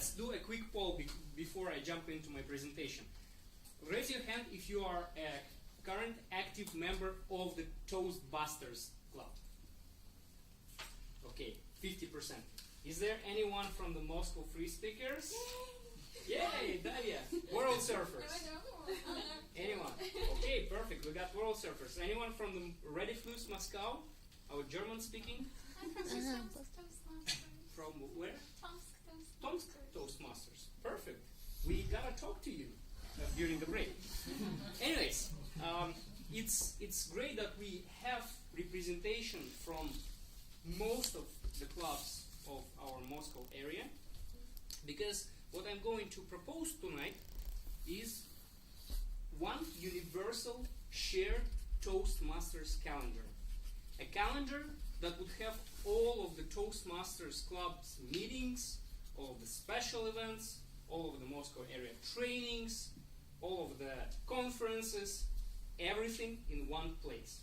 let's do a quick poll before I jump into my presentation. Raise your hand if you are a current active member of the Toastbusters club. Okay, 50%. Is there anyone from the Moscow Free Speakers? Yay, Dalia! World Surfers. Anyone? Okay, perfect. We got World Surfers. Anyone from the Ready Fluss Moscow? Our German speaking? From where? Tomsk Toastmasters. Perfect. We gotta talk to you during the break. Anyways, it's great that we have representation from most of the clubs of our Moscow area, because what I'm going to propose tonight is one universal shared Toastmasters calendar. A calendar that would have all of the Toastmasters club's meetings, all of the special events, all of the Moscow area trainings, all of the conferences, everything in one place.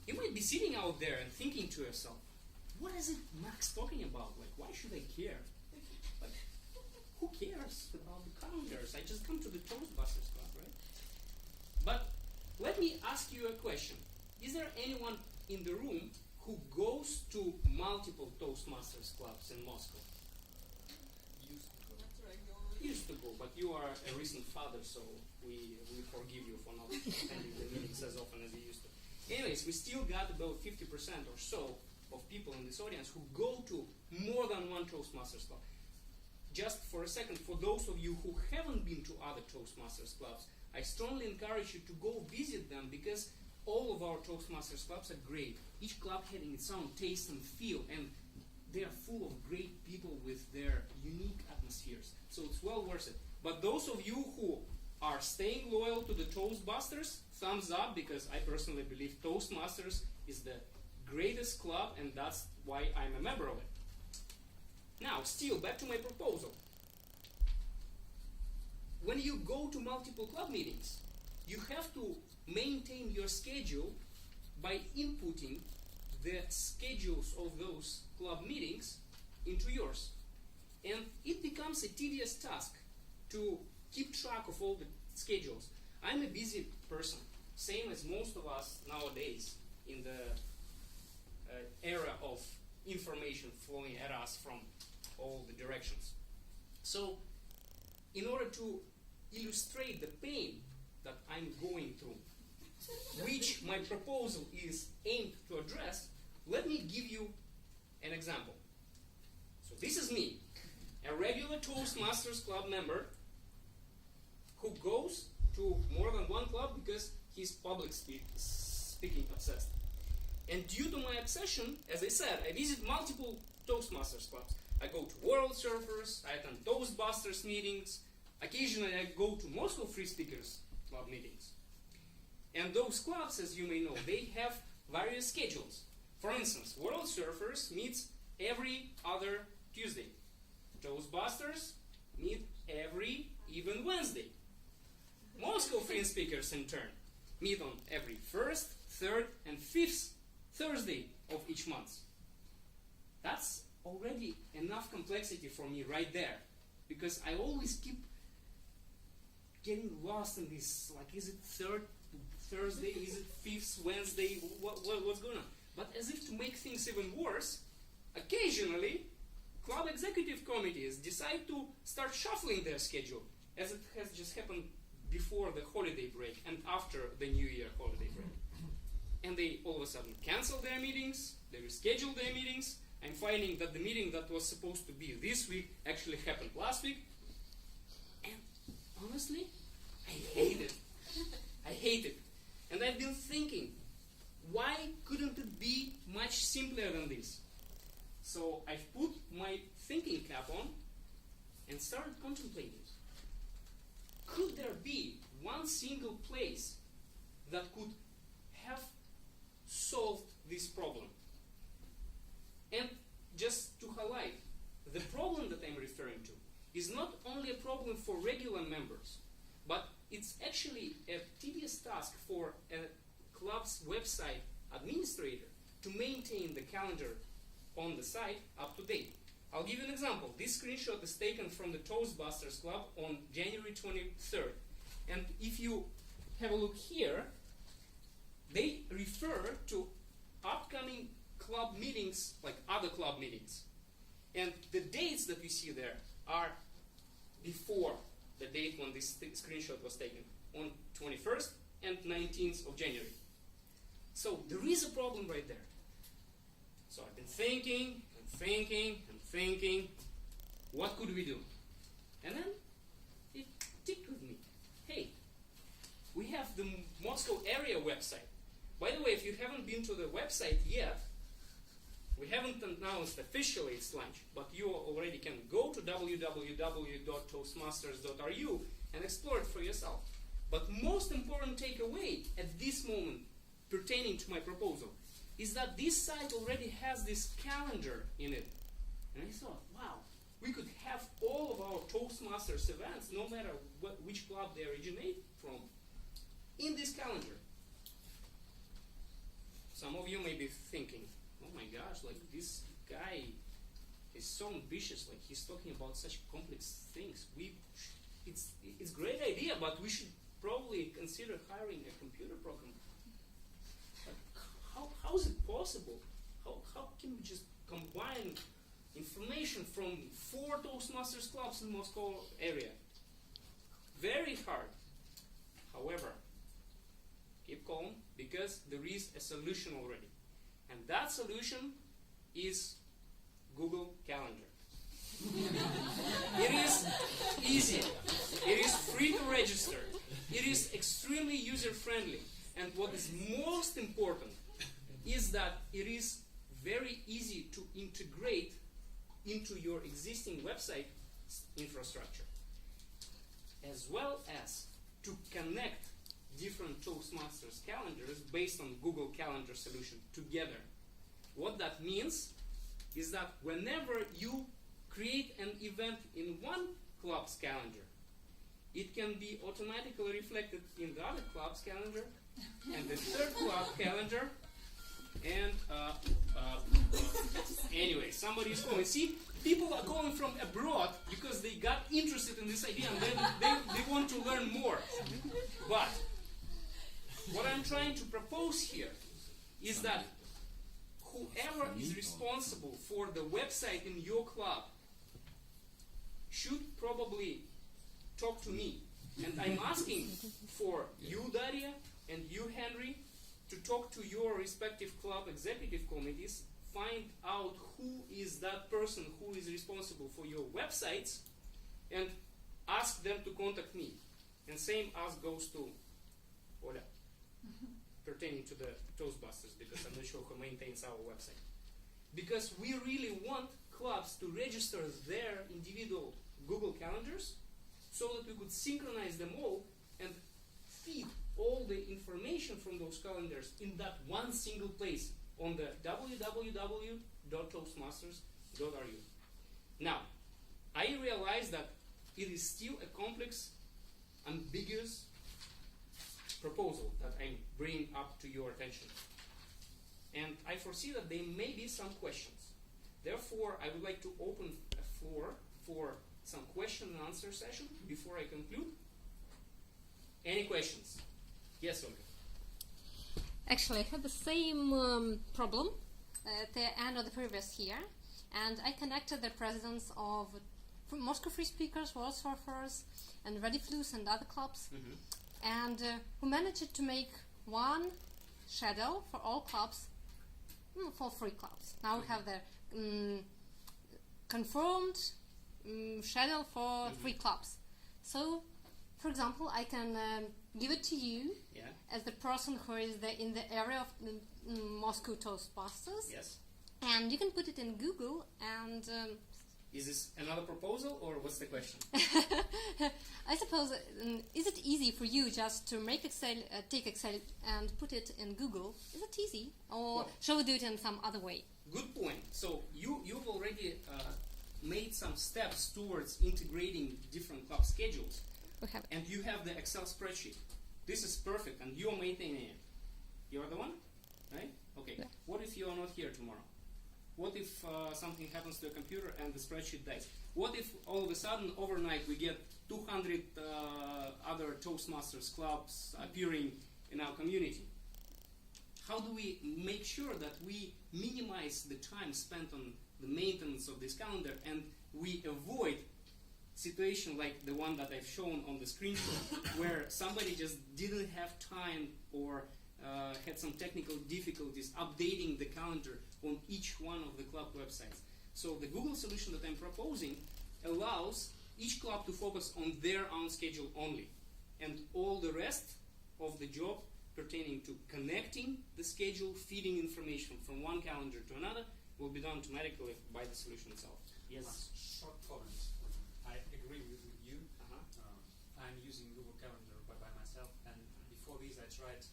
You might be sitting out there and thinking to yourself, what is it Max talking about? Like, why should I care? Like, who cares about the calendars? I just come to the Toastbusters club, right? But let me ask you a question. Is there anyone in the room who goes to multiple Toastmasters clubs in Moscow? Used to go, but you are a recent father, so we forgive you for not attending the meetings as often as you used to. Anyways, we still got about 50% or so of people in this audience who go to more than one Toastmasters club. Just for a second, for those of you who haven't been to other Toastmasters clubs, I strongly encourage you to go visit them, because all of our Toastmasters clubs are great. Each club having its own taste and feel, and they are full of great people with their unique atmospheres. So it's well worth it. But those of you who are staying loyal to the Toastbusters, thumbs up, because I personally believe Toastmasters is the greatest club, and that's why I'm a member of it. Now, still, back to my proposal. When you go to multiple club meetings, you have to maintain your schedule by inputting the schedules of those club meetings into yours. And it becomes a tedious task to keep track of all the schedules. I'm a busy person, same as most of us nowadays in the era of information flowing at us from all the directions. So, in order to illustrate the pain that I'm going through, which my proposal is aimed to address, let me give you an example. So this is me, a regular Toastmasters club member who goes to more than one club because he's public speaking obsessed. And due to my obsession, as I said, I visit multiple Toastmasters clubs. I go to World Surfers, I attend Toastbusters meetings, occasionally I go to Moscow Free Speakers club meetings. And those clubs, as you may know, they have various schedules. For instance, World Surfers meets every other Tuesday. Toastbusters meet every even Wednesday. Moscow Free Speakers, in turn, meet on every first, third, and fifth Thursday of each month. That's already enough complexity for me right there, because I always keep getting lost in this, like, is it third Thursday, is it fifth Wednesday, what's going on? But as if to make things even worse, occasionally club executive committees decide to start shuffling their schedule, as it has just happened before the holiday break and after the New Year holiday break. And they all of a sudden cancel their meetings, they reschedule their meetings. I'm finding that the meeting that was supposed to be this week actually happened last week. And honestly, I hate it. I hate it. And I've been thinking, why couldn't it be much simpler than this? So I've put my thinking cap on and started contemplating. Could there be one single place that could have solved this problem? And just to highlight, the problem that I'm referring to is not only a problem for regular members, but it's actually a tedious task for a club's website administrator to maintain the calendar on the site up to date. I'll give you an example. This screenshot is taken from the Toastbusters Club on January 23rd. And if you have a look here, they refer to upcoming club meetings, like other club meetings. And the dates that you see there are before the date when this screenshot was taken, on 21st and 19th of January. So there is a problem right there. So I've been thinking, what could we do? And then it ticked with me. Hey, we have the Moscow area website. By the way, if you haven't been to the website yet, we haven't announced officially its launch, but you already can go to www.toastmasters.ru and explore it for yourself. But most important takeaway at this moment pertaining to my proposal is that this site already has this calendar in it. And I thought, wow, we could have all of our Toastmasters events, no matter which club they originate from, in this calendar. Some of you may be thinking, oh my gosh, like this guy is so ambitious, like he's talking about such complex things. It's a great idea, but we should probably consider hiring a computer program. But how is it possible? How can we just combine information from 4 Toastmasters clubs in Moscow area? Very hard. However, keep calm, because there is a solution already. And that solution is Google Calendar. It is easy. It is free to register. It is extremely user-friendly. And what is most important is that it is very easy to integrate into your existing website infrastructure, as well as to connect different Toastmasters calendars based on Google Calendar solution together. What that means is that whenever you create an event in one club's calendar, it can be automatically reflected in the other club's calendar, and the third club calendar, and anyway, somebody is calling. See, people are calling from abroad because they got interested in this idea and they want to learn more. But what I'm trying to propose here is that whoever is responsible for the website in your club should probably talk to me. And I'm asking for you, Daria, and you, Henry, to talk to your respective club executive committees, find out who is that person who is responsible for your websites, and ask them to contact me. And same ask goes to Oля, pertaining to the Toastbusters, because I'm not sure who maintains our website. Because we really want clubs to register their individual Google calendars so that we could synchronize them all and feed all the information from those calendars in that one single place on the www.toastmasters.ru. Now, I realize that it is still a complex, ambiguous proposal that I'm bringing up to your attention. And I foresee that there may be some questions. Therefore, I would like to open a floor for some question and answer session before I conclude. Any questions? Yes, Olga. Actually, I had the same problem at the end of the previous year, and I connected the presidents of Moscow Free Speakers, World Surfers, and Ready Flus and other clubs, and who managed to make one schedule for all clubs, for 3 clubs. Now we have the confirmed schedule for 3 clubs. So, for example, I can give it to you as the person who is in the area of Moscow Toastbusters. Yes. And you can put it in Google and... is this another proposal, or what's the question? I suppose, is it easy for you just to make Excel, take Excel and put it in Google? Is it easy? Or shall we do it in some other way? Good point. So you've already made some steps towards integrating different club schedules. We have it. And you have the Excel spreadsheet. This is perfect, and you're maintaining it. You're the one? Right? Okay. Yeah. What if you're not here tomorrow? What if something happens to a computer and the spreadsheet dies? What if all of a sudden, overnight, we get 200 other Toastmasters clubs appearing in our community? How do we make sure that we minimize the time spent on the maintenance of this calendar and we avoid situation like the one that I've shown on the screenshot, where somebody just didn't have time or had some technical difficulties updating the calendar on each one of the club websites. So the Google solution that I'm proposing allows each club to focus on their own schedule only, and all the rest of the job pertaining to connecting the schedule, feeding information from one calendar to another, will be done automatically by the solution itself. Yes? Short comment. I agree with you. I'm using Google Calendar by myself, and before this I tried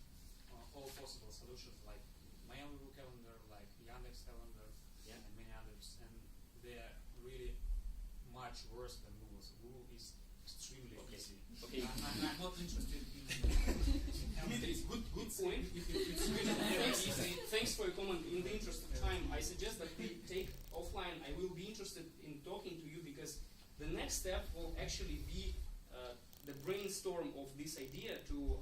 all possible solutions like my own Google Calendar, like Yandex Calendar, and many others, and they're really much worse than Google. So Google is extremely easy. Okay. I'm not interested in Dmitry, good point. Thanks for your comment. In the interest of time, I suggest that we take offline. I will be interested in talking to you because the next step will actually be the brainstorm of this idea to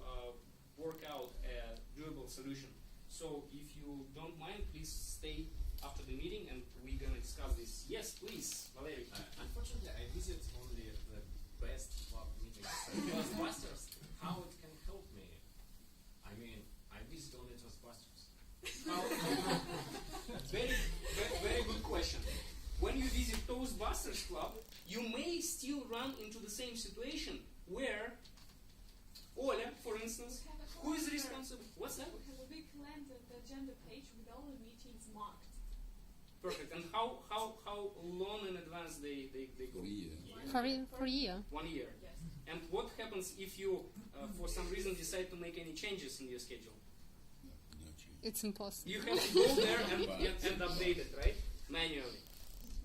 work out a doable solution. So if you don't mind, please stay after the meeting and we're going to discuss this. Yes, please, Valery. Unfortunately, I visit only the best club meetings. Toastbusters, how it can help me? I mean, I visit only Toastbusters. Very good question. When you visit Toastbusters Club, you may still run into the same situation where Oля, for instance, who is responsible? What's that? We have a big calendar, the agenda page with all the meetings marked. Perfect. And how long in advance they go? For a year. 1 year. Yes. And what happens if you, for some reason, decide to make any changes in your schedule? It's impossible. You have to go there and update it, right? Manually.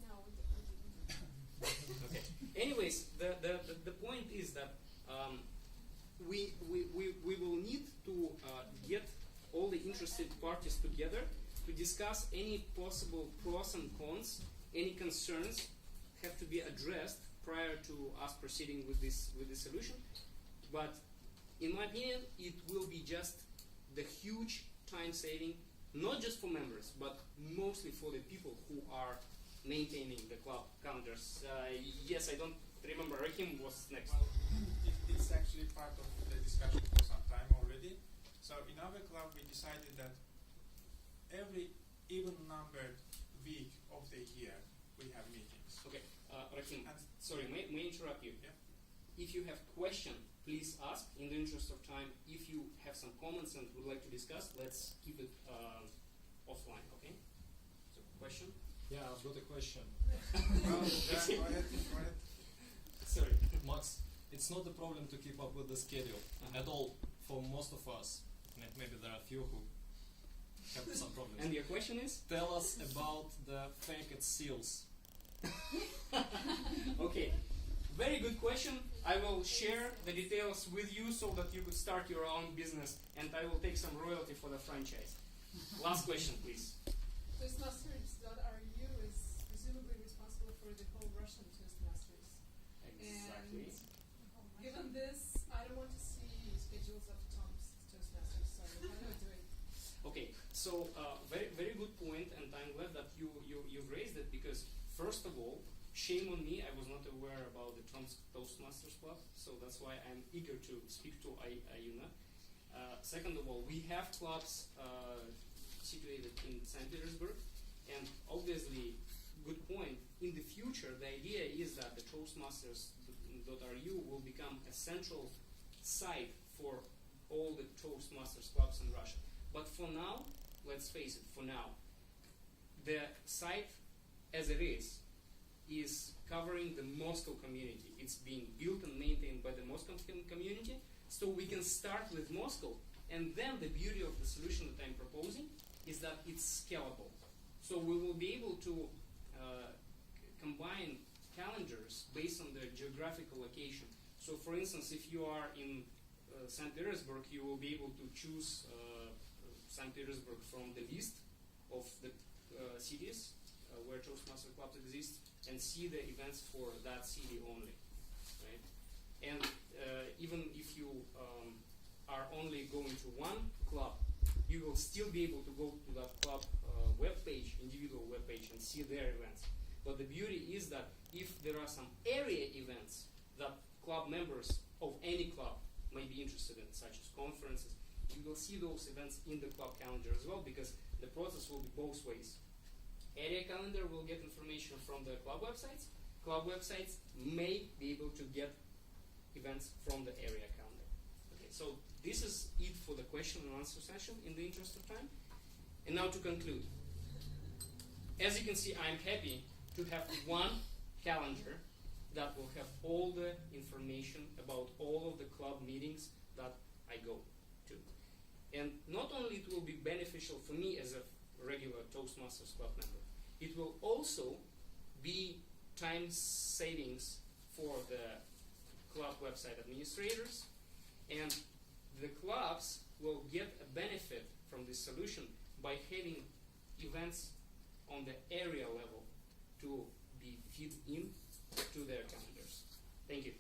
No, we didn't. Okay. Anyways, the point is that we will need to get all the interested parties together to discuss any possible pros and cons, any concerns have to be addressed prior to us proceeding with this solution. But in my opinion, it will be just the huge time saving, not just for members, but mostly for the people who are maintaining the club calendars. Yes, I don't remember. Rahim was next. Well, it's actually part of the discussion for some time already. So in our club, we decided that every even-numbered week of the year, we have meetings. Okay, Rahim, And sorry, may interrupt you? Yeah. If you have question, please ask. In the interest of time, if you have some comments and would like to discuss, let's keep it offline, okay? So, question? Yeah, I've got a question. Well, yeah, go ahead. Sorry. Max, it's not a problem to keep up with the schedule at all for most of us. Maybe there are a few who have some problems. And your question is? Tell us about the faked seals. Okay, very good question. I will share the details with you so that you could start your own business and I will take some royalty for the franchise. Last question, please. Toastmasters.ru is presumably responsible for the whole Russian Toastmasters. Exactly. And given this, I don't want to see schedules of Tom's Toastmasters. Sorry, how do I do it? Okay, so very good point, and I'm glad that you've raised it because first of all, shame on me, I was not aware about the Toastmasters Club, so that's why I'm eager to speak to Ayuna. Second of all, we have clubs situated in St. Petersburg, and obviously, good point. In the future, the idea is that the Toastmasters.ru will become a central site for all the Toastmasters clubs in Russia. But for now, let's face it, for now, the site as it is covering the Moscow community. It's being built and maintained by the Moscow community, so we can start with Moscow, and then the beauty of the solution that I'm proposing is that it's scalable. So we will be able to combine calendars based on their geographical location. So for instance, if you are in St. Petersburg, you will be able to choose St. Petersburg from the list of the cities where Toastmaster clubs exist and see the events for that city only, right? And even if you are only going to one club, you will still be able to go to that club web page, individual web page, and see their events. But the beauty is that if there are some area events that club members of any club may be interested in, such as conferences, you will see those events in the club calendar as well, because the process will be both ways. Area calendar will get information from the club websites. Club websites may be able to get events from the area calendar. Okay, so this is it for the question and answer session in the interest of time. And now to conclude. As you can see, I'm happy to have one calendar that will have all the information about all of the club meetings that I go to. And not only it will be beneficial for me as a regular Toastmasters club member, it will also be time savings for the club website administrators, and the clubs will get a benefit from this solution by having events on the area level to be feed in to their calendars. Thank you.